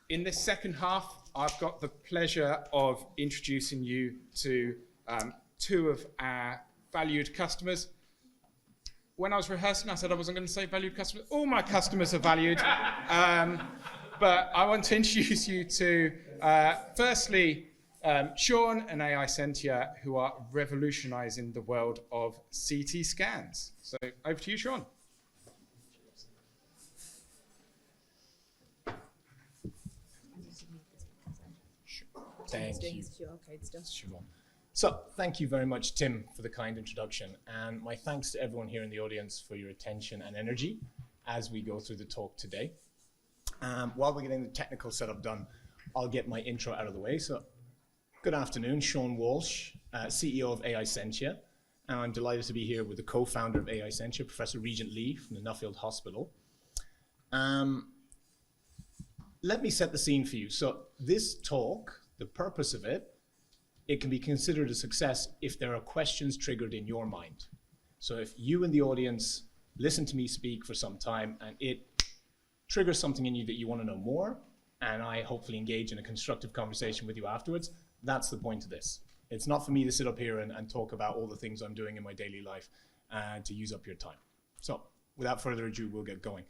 In this second half, I've got the pleasure of introducing you to two of our valued customers. When I was rehearsing, I said I wasn't going to say valued customers. All my customers are valued. But I want to introduce you to, firstly, Sean and AiSentia, who are revolutionising the world of CT scans. So over to you, Sean. Thank you. So thank you very much, Tim, for the kind introduction. And my thanks to everyone here in the audience for your attention and energy as we go through the talk today. While we're getting the technical setup done, I'll get my intro out of the way. So good afternoon, Sean Walsh, CEO of AiSentia. And I'm delighted to be here with the co-founder of AiSentia, Professor Regent Lee from the Nuffield Hospital. Let me set the scene for you. So this talk, the purpose of it, it can be considered a success if there are questions triggered in your mind. So if you in the audience listen to me speak for some time and it triggers something in you that you want to know more, and I hopefully engage in a constructive conversation with you afterwards, that's the point of this. It's not for me to sit up here and talk about all the things I'm doing in my daily life to use up your time. So without further ado, we'll get going.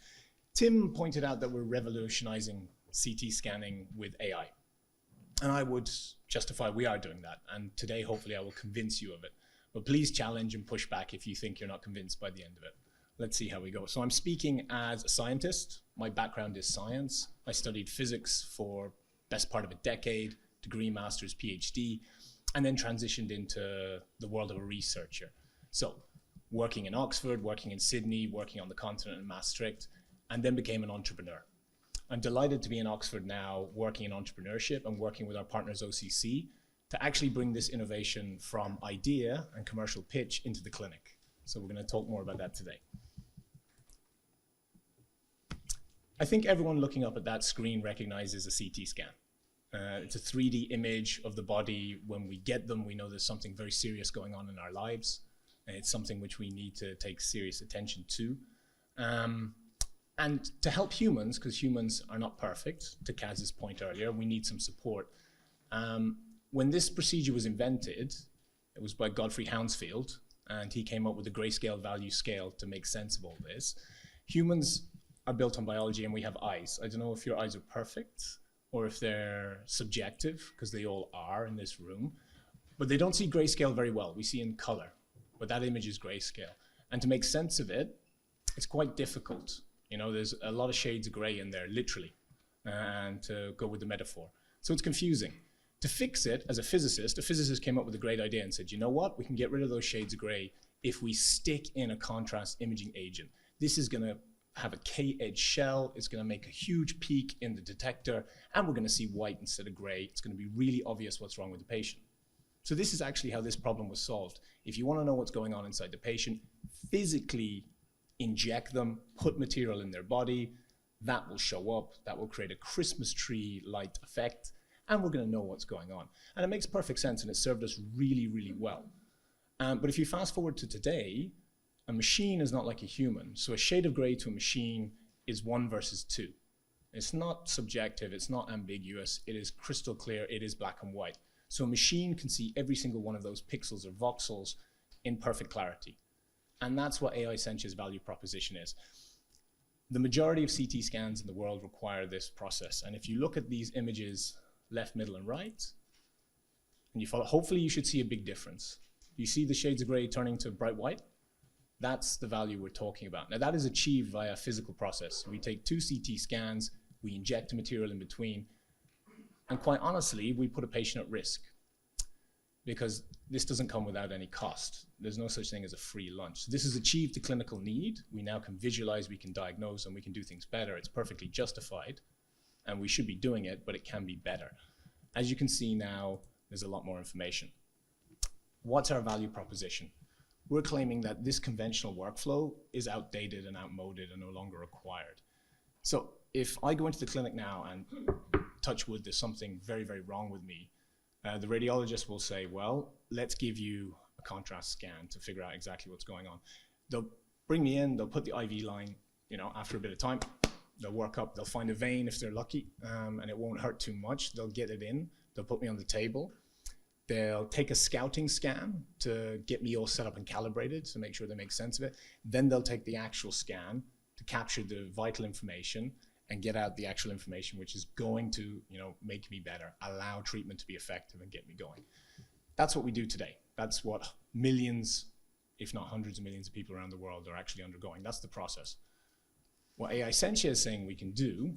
Tim pointed out that we're revolutionizing CT scanning with AI. And I would justify we are doing that. And today, hopefully, I will convince you of it. But please challenge and push back if you think you're not convinced by the end of it. Let's see how we go. So I'm speaking as a scientist. My background is science. I studied physics for best part of a decade, degree, master's, PhD, and then transitioned into the world of a researcher. So working in Oxford, working in Sydney, working on the continent in Maastricht, and then became an entrepreneur. I'm delighted to be in Oxford now, working in entrepreneurship and working with our partners OCC to actually bring this innovation from idea and commercial pitch into the clinic. So we're going to talk more about that today. I think everyone looking up at that screen recognizes a CT scan. It's a 3D image of the body. When we get them, we know there's something very serious going on in our lives. And it's something which we need to take serious attention to. And to help humans, because humans are not perfect, to Kaz's point earlier, we need some support. When this procedure was invented, it was by Godfrey Hounsfield, and he came up with the grayscale value scale to make sense of all this. Humans are built on biology and we have eyes. I don't know if your eyes are perfect or if they're subjective, because they all are in this room, but they don't see grayscale very well. We see in color, but that image is grayscale. And to make sense of it, it's quite difficult. You know, there's a lot of shades of gray in there, literally, and to go with the metaphor. So it's confusing. To fix it, as a physicist came up with a great idea and said, you know what, we can get rid of those shades of gray if we stick in a contrast imaging agent. This is going to have a K-edge shell, it's going to make a huge peak in the detector, and we're going to see white instead of gray. It's going to be really obvious what's wrong with the patient. So this is actually how this problem was solved. If you want to know what's going on inside the patient, physically inject them, put material in their body, that will show up, that will create a Christmas tree light effect, and we're going to know what's going on. And it makes perfect sense, and it served us really, really well. But if you fast forward to today, a machine is not like a human. So a shade of gray to a machine is 1 versus 2. It's not subjective, it's not ambiguous, it is crystal clear, it is black and white. So a machine can see every single one of those pixels or voxels in perfect clarity. And that's what AiSentia's value proposition is. The majority of CT scans in the world require this process. And if you look at these images, left, middle, and right, and you follow, hopefully you should see a big difference. You see the shades of gray turning to bright white? That's the value we're talking about. Now that is achieved via a physical process. We take 2 CT scans, we inject a material in between, and quite honestly, we put a patient at risk, because this doesn't come without any cost. There's no such thing as a free lunch. So this has achieved the clinical need. We now can visualize, we can diagnose, and we can do things better. It's perfectly justified, and we should be doing it, but it can be better. As you can see now, there's a lot more information. What's our value proposition? We're claiming that this conventional workflow is outdated and outmoded and no longer required. So if I go into the clinic now and touch wood, there's something very, very wrong with me, the radiologist will say, well, let's give you a contrast scan to figure out exactly what's going on. They'll bring me in, they'll put the IV line, you know, after a bit of time, They'll work up, they'll find a vein if they're lucky, and it won't hurt too much. They'll get it in, they'll put me on the table. They'll take a scouting scan to get me all set up and calibrated to make sure they make sense of it. Then they'll take the actual scan to capture the vital information and get out the actual information, which is going to, make me better, allow treatment to be effective and get me going. That's what we do today. That's what millions, if not hundreds of millions of people around the world are actually undergoing. That's the process. What AiSentia is saying we can do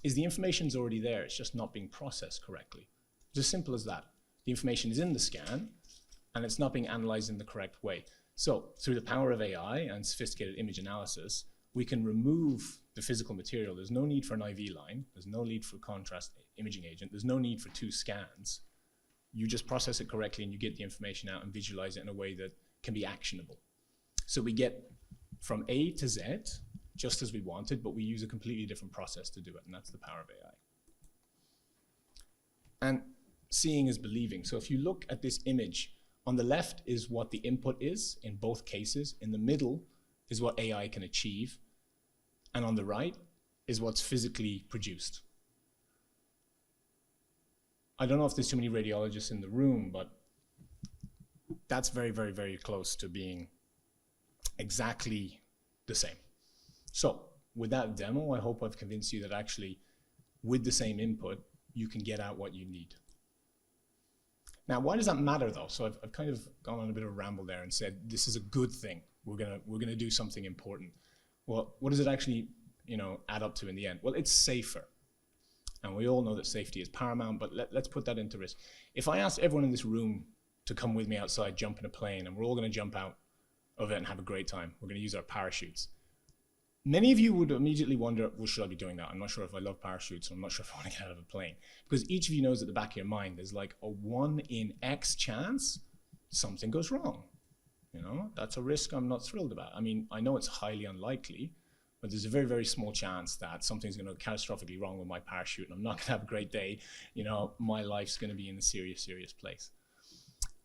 is the information's already there. It's just not being processed correctly. It's as simple as that. The information is in the scan, and it's not being analyzed in the correct way. So through the power of AI and sophisticated image analysis, we can remove the physical material. There's no need for an IV line. There's no need for contrast imaging agent. There's no need for 2 scans. You just process it correctly, and you get the information out and visualize it in a way that can be actionable. So we get from A to Z, just as we wanted, but we use a completely different process to do it, and that's the power of AI. And seeing is believing. So if you look at this image, on the left is what the input is in both cases. In the middle is what AI can achieve. And on the right is what's physically produced. I don't know if there's too many radiologists in the room, but that's very, very, very close to being exactly the same. So with that demo, I hope I've convinced you that actually with the same input, you can get out what you need. Now, why does that matter though? So I've kind of gone on a bit of a ramble there and said, this is a good thing. We're gonna do something important. Well, what does it actually, add up to in the end? Well, it's safer. And we all know that safety is paramount, but let's put that into risk. If I asked everyone in this room to come with me outside, jump in a plane, and we're all gonna jump out of it and have a great time. We're gonna use our parachutes. Many of you would immediately wonder, well, should I be doing that? I'm not sure if I love parachutes, or I'm not sure if I want to get out of a plane. Because each of you knows at the back of your mind, there's like a 1 in X chance something goes wrong. That's a risk I'm not thrilled about. I mean, I know it's highly unlikely, but there's a very, very small chance that something's going to go catastrophically wrong with my parachute, and I'm not going to have a great day. My life's going to be in a serious, serious place.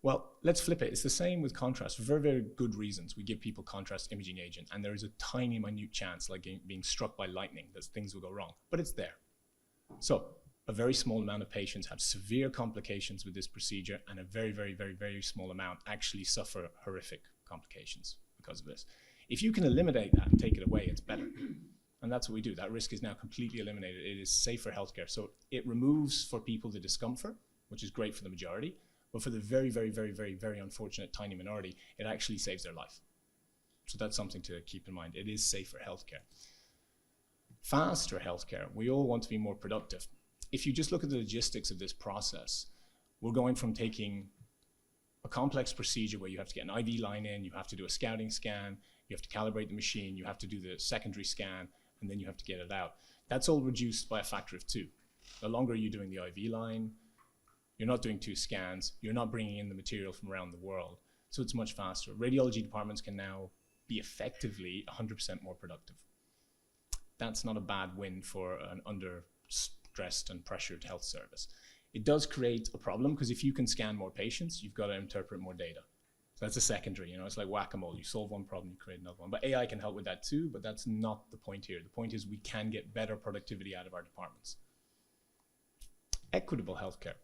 Well, let's flip it. It's the same with contrast. For very, very good reasons, we give people contrast imaging agent, and there is a tiny, minute chance, like being struck by lightning, that things will go wrong, but it's there. So a very small amount of patients have severe complications with this procedure, and a very, very, very, very small amount actually suffer horrific complications because of this. If you can eliminate that and take it away, it's better. And that's what we do. That risk is now completely eliminated. It is safer healthcare. So it removes for people the discomfort, which is great for the majority. But for the very, very, very, very, very unfortunate tiny minority, it actually saves their life. So that's something to keep in mind. It is safer healthcare. Faster healthcare. We all want to be more productive. If you just look at the logistics of this process, we're going from taking a complex procedure where you have to get an IV line in, you have to do a scouting scan, you have to calibrate the machine, you have to do the secondary scan, and then you have to get it out. That's all reduced by a factor of 2. No longer are you doing the IV line, you're not doing 2 scans, you're not bringing in the material from around the world. So it's much faster. Radiology departments can now be effectively 100% more productive. That's not a bad win for an under-stressed and pressured health service. It does create a problem, because if you can scan more patients, you've got to interpret more data. So that's a secondary, it's like whack-a-mole. You solve one problem, you create another one. But AI can help with that too, but that's not the point here. The point is we can get better productivity out of our departments. Equitable healthcare.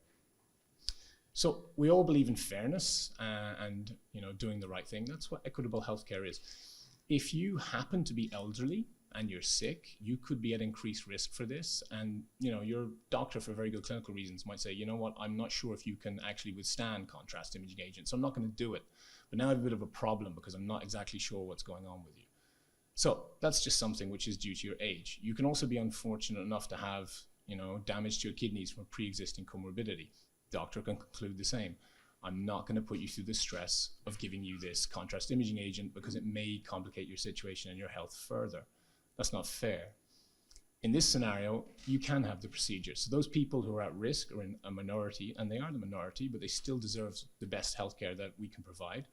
So we all believe in fairness and doing the right thing. That's what equitable healthcare is. If you happen to be elderly and you're sick, you could be at increased risk for this. And your doctor, for very good clinical reasons, might say, you know what, I'm not sure if you can actually withstand contrast imaging agents, so I'm not going to do it. But now I have a bit of a problem because I'm not exactly sure what's going on with you. So that's just something which is due to your age. You can also be unfortunate enough to have damage to your kidneys from a pre-existing comorbidity. Doctor can conclude the same. I'm not going to put you through the stress of giving you this contrast imaging agent because it may complicate your situation and your health further. That's not fair. In this scenario, you can have the procedure. So those people who are at risk are in a minority, and they are the minority, but they still deserve the best healthcare that we can provide.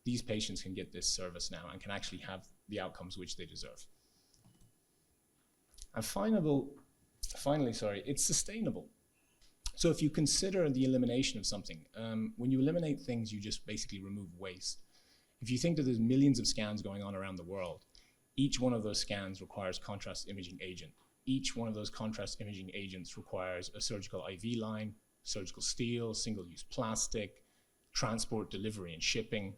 These patients can get this service now and can actually have the outcomes which they deserve. And finally, it's sustainable. So if you consider the elimination of something, when you eliminate things, you just basically remove waste. If you think that there's millions of scans going on around the world, Each one of those scans requires contrast imaging agent. Each one of those contrast imaging agents requires a surgical IV line, surgical steel, single-use plastic, transport, delivery, and shipping.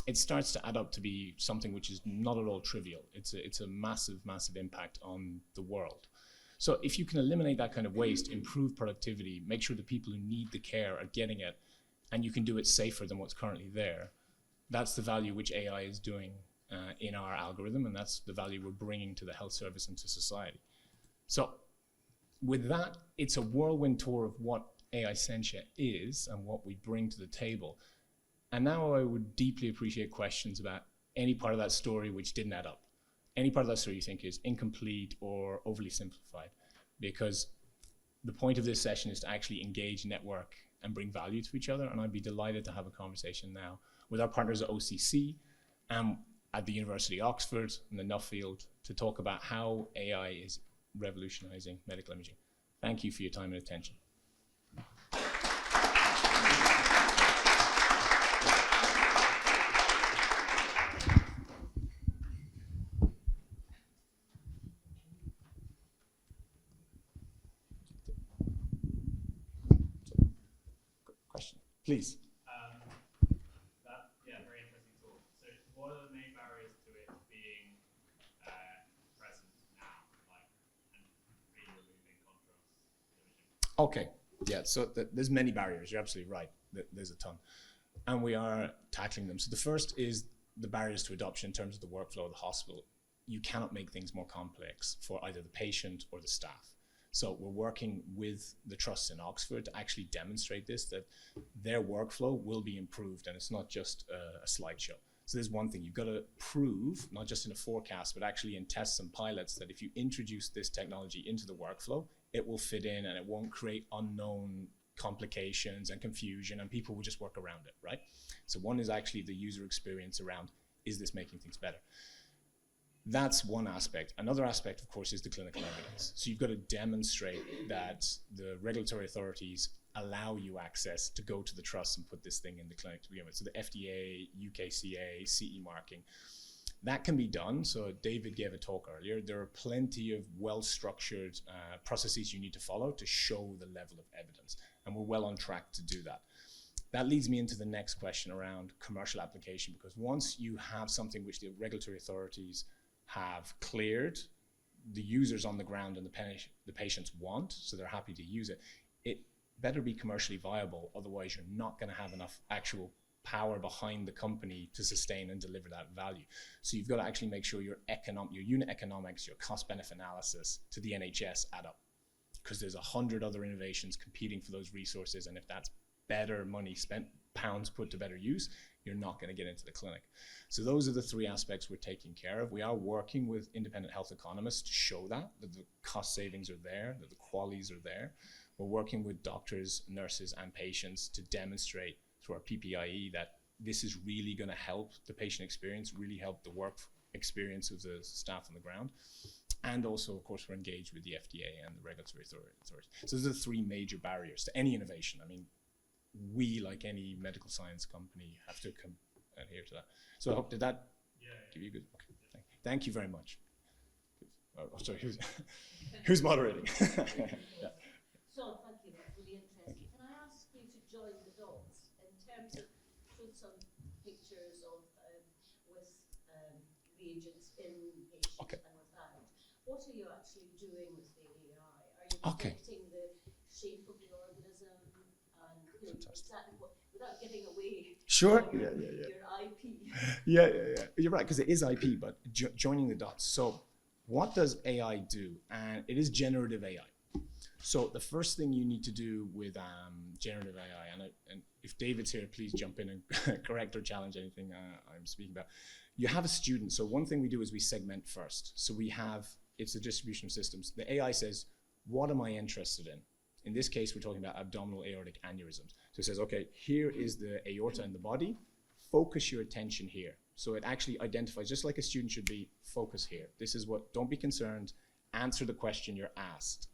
It starts to add up to be something which is not at all trivial. It's a massive, massive impact on the world. So if you can eliminate that kind of waste, improve productivity, make sure the people who need the care are getting it, and you can do it safer than what's currently there, that's the value which AI is doing in our algorithm, and that's the value we're bringing to the health service and to society. So with that, it's a whirlwind tour of what AiSentia is and what we bring to the table. And now I would deeply appreciate questions about any part of that story which didn't add up. Any part of that story you think is incomplete or overly simplified, because the point of this session is to actually engage, network, and bring value to each other. And I'd be delighted to have a conversation now with our partners at OCC and at the University of Oxford and the Nuffield to talk about how AI is revolutionizing medical imaging. Thank you for your time and attention. Question, please. Yeah, very interesting talk. So what are the main barriers to it being present now, like, and really removing contrast imaging? Okay, yeah, so there's many barriers, you're absolutely right, there's a ton. And we are tackling them. So the first is the barriers to adoption in terms of the workflow of the hospital. You cannot make things more complex for either the patient or the staff. So we're working with the trusts in Oxford to actually demonstrate this, that their workflow will be improved and it's not just a slideshow. So there's one thing, you've got to prove, not just in a forecast, but actually in tests and pilots, that if you introduce this technology into the workflow, it will fit in and it won't create unknown complications and confusion, and people will just work around it, right? So one is actually the user experience around, is this making things better? That's one aspect. Another aspect, of course, is the clinical evidence. So you've got to demonstrate that the regulatory authorities allow you access to go to the trust and put this thing in the clinic to begin with. So the FDA, UKCA, CE marking, that can be done. So David gave a talk earlier. There are plenty of well-structured processes you need to follow to show the level of evidence. And we're well on track to do that. That leads me into the next question around commercial application, because once you have something which the regulatory authorities have cleared, the users on the ground and the patients want, so they're happy to use it, it better be commercially viable, otherwise you're not going to have enough actual power behind the company to sustain and deliver that value. So you've got to actually make sure your unit economics, your cost-benefit analysis to the NHS add up, because there's 100 other innovations competing for those resources, and if that's better money spent, pounds put to better use, you're not going to get into the clinic. So those are the three aspects we're taking care of. We are working with independent health economists to show that the cost savings are there, that the qualities are there. We're working with doctors, nurses, and patients to demonstrate through our PPIE that this is really going to help the patient experience, really help the work experience of the staff on the ground. And also, of course, we're engaged with the FDA and the regulatory authorities. So those are the three major barriers to any innovation. I mean, we, like any medical science company, have to adhere to that. So I hope, did that give you a good, okay. Thank you very much. Oh, sorry, who's moderating? Yeah. Sean, thank you, that's really interesting. Can I ask you to join the dots in terms of, showed some pictures of with reagents in patients and without. What are you actually doing with the AI? Are you predicting the shape of the organism? And exactly what, without giving away your IP. Yeah. You're right, because it is IP, but joining the dots. So what does AI do? And it is generative AI. So the first thing you need to do with generative AI, and if David's here, please jump in and correct or challenge anything I'm speaking about. You have a student. So one thing we do is we segment first. So we have, it's a distribution of systems. The AI says, what am I interested in? In this case, we're talking about abdominal aortic aneurysms. So it says, okay, here is the aorta in the body. Focus your attention here. So it actually identifies, just like a student should be, focus here. This is what, don't be concerned, answer the question you're asked.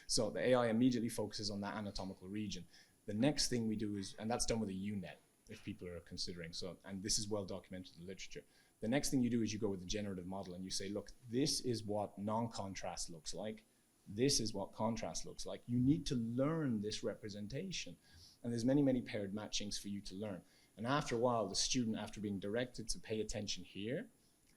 So the AI immediately focuses on that anatomical region. The next thing we do is, and that's done with a UNet, if people are considering, so, and this is well documented in the literature. The next thing you do is you go with the generative model and you say, look, this is what non-contrast looks like. This is what contrast looks like. You need to learn this representation. And there's many, many paired matchings for you to learn. And after a while, the student, after being directed to pay attention here,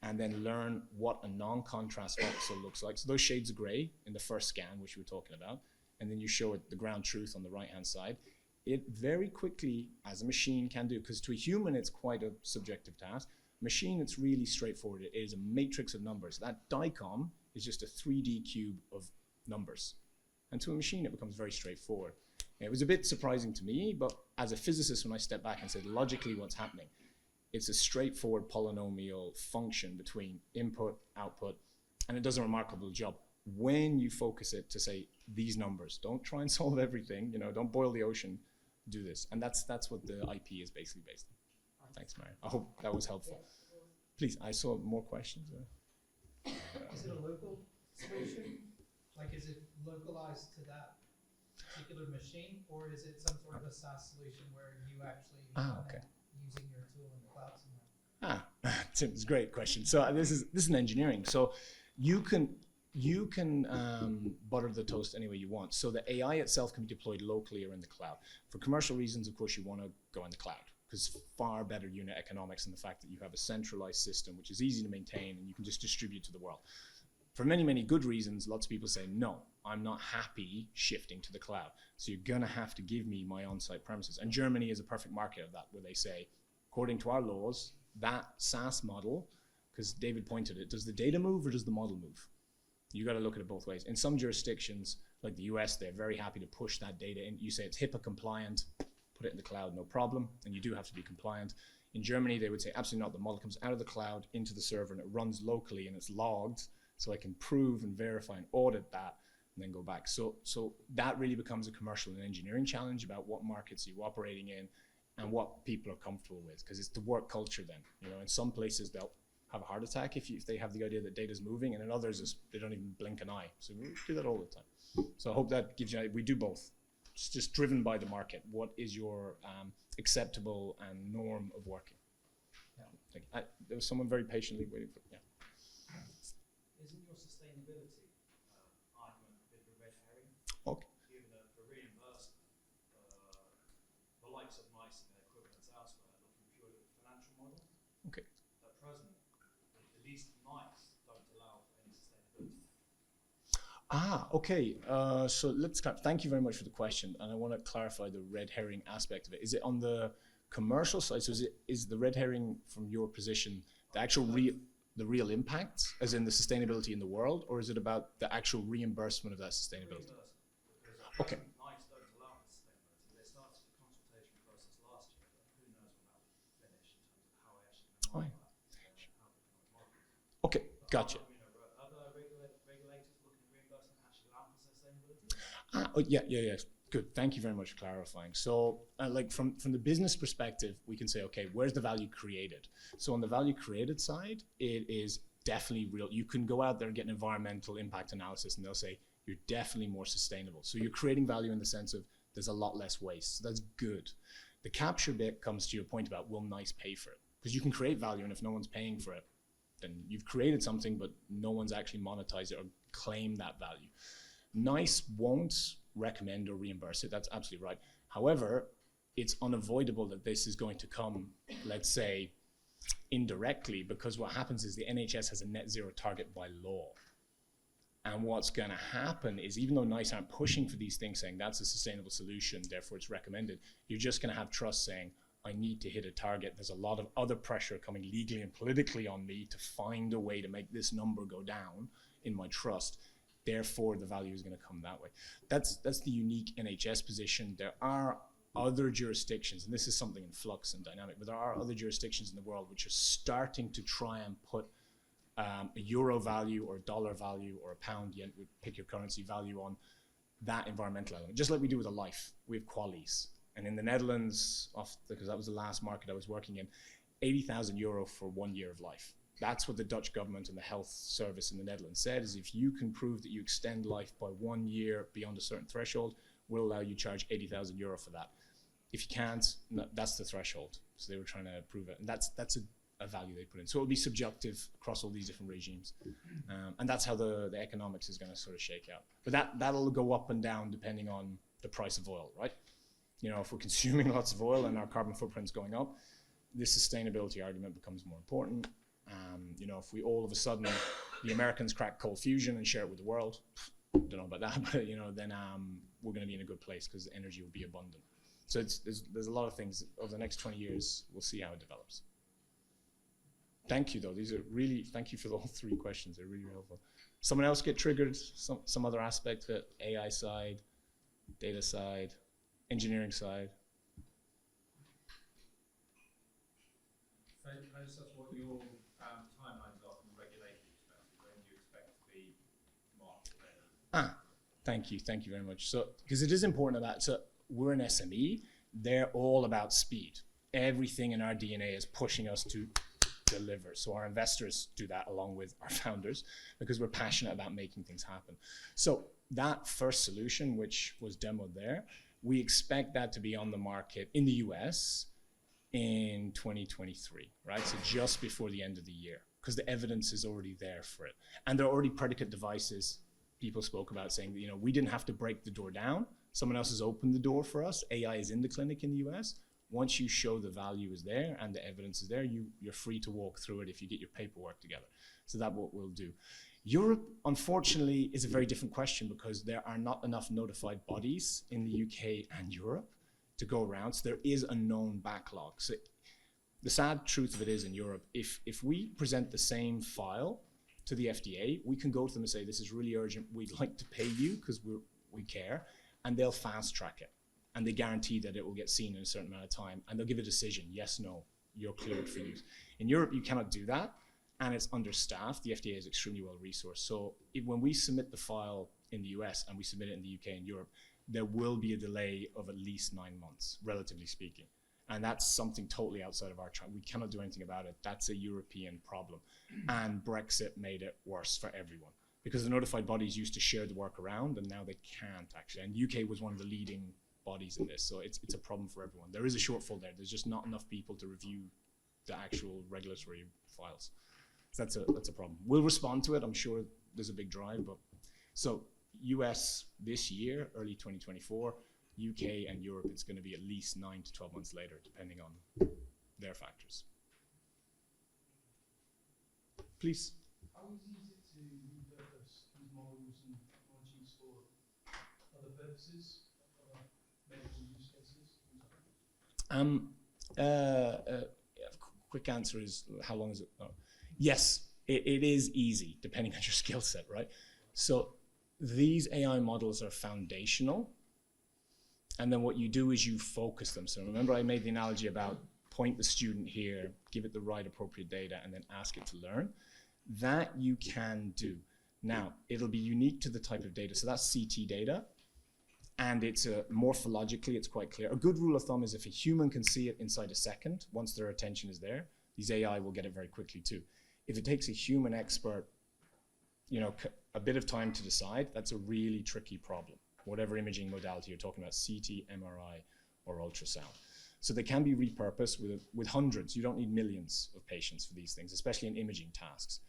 and then learn what a non-contrast voxel looks like. So those shades of gray in the first scan, which we were talking about, and then you show it the ground truth on the right-hand side. It very quickly, as a machine can do, because to a human, it's quite a subjective task. Machine, it's really straightforward. It is a matrix of numbers. That DICOM is just a 3D cube of numbers. And to a machine, it becomes very straightforward. It was a bit surprising to me, but as a physicist, when I stepped back and said, logically, what's happening? It's a straightforward polynomial function between input, output, and it does a remarkable job when you focus it to say these numbers. Don't try and solve everything, don't boil the ocean, do this. And that's what the IP is basically based on. Thanks, Mary. I hope that was helpful. Please, I saw more questions. Is it a local solution? Like, is it localized to that particular machine, or is it some sort of a SaaS solution where you actually using your tool in the cloud somewhere? Tim, it's a great question. So this is an engineering. So you can butter the toast any way you want. So the AI itself can be deployed locally or in the cloud. For commercial reasons, of course, you want to go in the cloud because far better unit economics and the fact that you have a centralized system which is easy to maintain and you can just distribute to the world. For many, many good reasons, lots of people say, no, I'm not happy shifting to the cloud. So you're going to have to give me my on-site premises. And Germany is a perfect market of that, where they say, according to our laws, that SaaS model, because David pointed it, does the data move or does the model move? You got to look at it both ways. In some jurisdictions, like the US, they're very happy to push that data in. You say it's HIPAA compliant, put it in the cloud, no problem, and you do have to be compliant. In Germany, they would say, absolutely not. The model comes out of the cloud into the server and it runs locally and it's logged, so I can prove and verify and audit that and then go back. So that really becomes a commercial and engineering challenge about what markets you're operating in and what people are comfortable with, because it's the work culture then. In some places they'll have a heart attack if they have the idea that data's moving, and in others they don't even blink an eye. So we do that all the time. So I hope that gives you, we do both. It's just driven by the market. What is your acceptable and norm of working? Yeah. There was someone very patiently waiting for, yeah. Isn't your sustainability argument a bit of a red herring? Okay. Given that for reimbursement, the likes of NICE and their equivalents elsewhere are looking purely at the financial model. Okay. At present, at least NICE don't allow for any sustainability. Okay. So let's thank you very much for the question, and I want to clarify the red herring aspect of it. Is it on the commercial side? So is the red herring from your position the actual real impact, as in the sustainability in the world, or is it about the actual reimbursement of that sustainability? Okay. NICE don't allow for sustainability. They started the consultation process last year, but who knows when that will finish in terms of how I actually monitor that, how the market. Okay, gotcha. Other regulators looking at reimbursement actually allow for sustainability? Yeah. Good. Thank you very much for clarifying. So, like from the business perspective, we can say, okay, where's the value created? So on the value created side, it is definitely real. You can go out there and get an environmental impact analysis, and they'll say you're definitely more sustainable. So you're creating value in the sense of there's a lot less waste. So that's good. The capture bit comes to your point about will NICE pay for it? Because you can create value, and if no one's paying for it, then you've created something, but no one's actually monetized it or claimed that value. NICE won't recommend or reimburse it. That's absolutely right. However, it's unavoidable that this is going to come, let's say, indirectly, because what happens is the NHS has a net zero target by law. And what's going to happen is, even though NICE aren't pushing for these things, saying that's a sustainable solution, therefore it's recommended, you're just going to have trust saying, I need to hit a target. There's a lot of other pressure coming legally and politically on me to find a way to make this number go down in my trust. Therefore, the value is going to come that way. That's the unique NHS position. There are other jurisdictions, and this is something in flux and dynamic, but there are other jurisdictions in the world which are starting to try and put a euro value or a dollar value or a pound, yen, pick your currency value on that environmental element. Just like we do with a life, we have qualies. And in the Netherlands, because that was the last market I was working in, 80,000 euro for 1 year of life. That's what the Dutch government and the health service in the Netherlands said, is if you can prove that you extend life by 1 year beyond a certain threshold, we'll allow you to charge 80,000 euro for that. If you can't, no, that's the threshold. So they were trying to prove it. And that's a a value they put in. So it'll be subjective across all these different regimes. And that's how the economics is going to sort of shake out. But that'll go up and down depending on the price of oil, right? You know, if we're consuming lots of oil and our carbon footprint's going up, this sustainability argument becomes more important. You know, if we all of a sudden, the Americans crack cold fusion and share it with the world, don't know about that, but you know, then we're going to be in a good place because energy will be abundant. So there's a lot of things over the next 20 years. We'll see how it develops. Thank you, though. These are really, thank you for all 3 questions. They're really helpful. Someone else get triggered? Some other aspect, the AI side, data side, engineering side? Can I just ask what your timelines are from a regulatory perspective? When do you expect to be market ready? Thank you very much. So, because it is important that, so we're an SME, they're all about speed. Everything in our DNA is pushing us to deliver. So our investors do that along with our founders because we're passionate about making things happen. So that first solution, which was demoed there, we expect that to be on the market in the US in 2023, right? So just before the end of the year, because the evidence is already there for it. And there are already predicate devices people spoke about saying that, you know, we didn't have to break the door down. Someone else has opened the door for us. AI is in the clinic in the US. Once you show the value is there and the evidence is there, you're free to walk through it if you get your paperwork together. So that's what we'll do. Europe, unfortunately, is a very different question because there are not enough notified bodies in the UK and Europe to go around. So there is a known backlog. So the sad truth of it is in Europe, if we present the same file to the FDA, we can go to them and say, this is really urgent. We'd like to pay you because we care. And they'll fast track it. And they guarantee that it will get seen in a certain amount of time. And they'll give a decision, yes, no, you're cleared for use. In Europe, you cannot do that. And it's understaffed. The FDA is extremely well resourced. So when we submit the file in the US and we submit it in the UK and Europe, there will be a delay of at least 9 months, relatively speaking. And that's something totally outside of our time. We cannot do anything about it. That's a European problem. And Brexit made it worse for everyone because the notified bodies used to share the work around and now they can't actually. And the UK was one of the leading bodies in this. So it's a problem for everyone. There is a shortfall there. There's just not enough people to review the actual regulatory files. So that's a problem. We'll respond to it. I'm sure there's a big drive, but so US this year, early 2024, UK and Europe, it's going to be at least 9 to 12 months later, depending on their factors. Please. How easy is it to repurpose these models and technologies for other purposes, other medical use cases? Quick answer is, how long is it? Oh. Yes, it is easy, depending on your skill set, right? So these AI models are foundational. And then what you do is you focus them. So remember I made the analogy about point the student here, give it the right appropriate data, and then ask it to learn. That you can do. Now, it'll be unique to the type of data. So that's CT data. And it's morphologically, it's quite clear. A good rule of thumb is if a human can see it inside a second, once their attention is there, these AI will get it very quickly too. If it takes a human expert, you know, a bit of time to decide, that's a really tricky problem. Whatever imaging modality you're talking about, CT, MRI, or ultrasound. So they can be repurposed with hundreds. You don't need millions of patients for these things, especially in imaging tasks.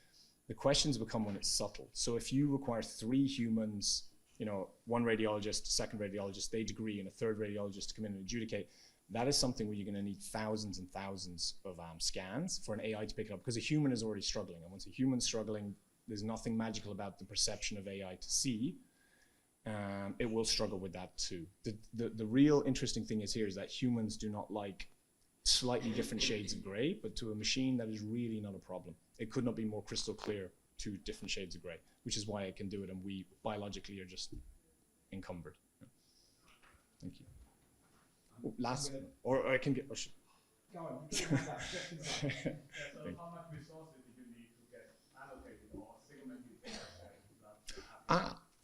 The questions become when it's subtle. So if you require 3 humans, you know, 1 radiologist, 2nd radiologist, they degree, and a 3rd radiologist to come in and adjudicate, that is something where you're going to need thousands and thousands of scans for an AI to pick it up, because a human is already struggling. And once a human's struggling, there's nothing magical about the perception of AI to see. It will struggle with that too. The real interesting thing is here is that humans do not like slightly different shades of gray, but to a machine that is really not a problem. It could not be more crystal clear 2 different shades of gray, which is why it can do it, and we biologically are just encumbered. Yeah. Thank you. Oh, last, or I can get, Go on. So how much resources do you need to get allocated or segmented?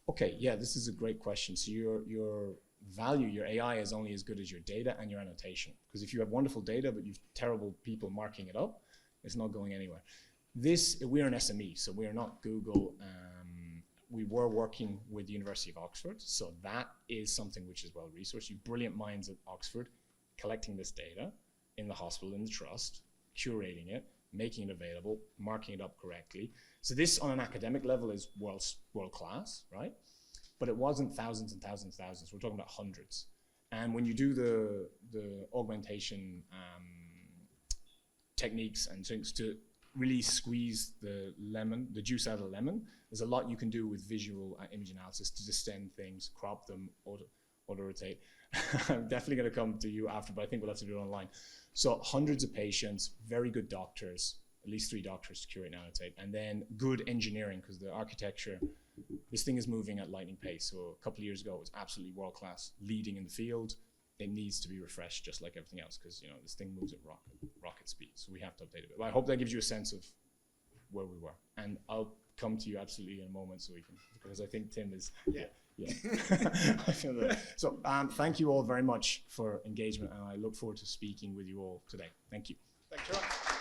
Okay, yeah, this is a great question. So your value, your AI is only as good as your data and your annotation. Because if you have wonderful data, but you've terrible people marking it up, it's not going anywhere. We're an SME, so we are not Google. We were working with the University of Oxford, so that is something which is well resourced. You brilliant minds at Oxford collecting this data in the hospital, in the trust, curating it, making it available, marking it up correctly. So this on an academic level is world class, right? But it wasn't thousands and thousands and thousands. We're talking about hundreds. And when you do the augmentation techniques and things to really squeeze the juice out of the lemon, there's a lot you can do with visual image analysis to distend things, crop them, auto-rotate. I'm definitely going to come to you after, but I think we'll have to do it online. So hundreds of patients, very good doctors, at least 3 doctors to curate and annotate, and then good engineering, because the architecture, this thing is moving at lightning pace. So a couple of years ago, it was absolutely world-class, leading in the field. It needs to be refreshed just like everything else, because this thing moves at rocket speed. So we have to update it. But I hope that gives you a sense of where we were. And I'll come to you absolutely in a moment so we can, because I think Tim is, yeah. I feel that. So thank you all very much for engagement, and I look forward to speaking with you all today. Thank you. Thanks very much.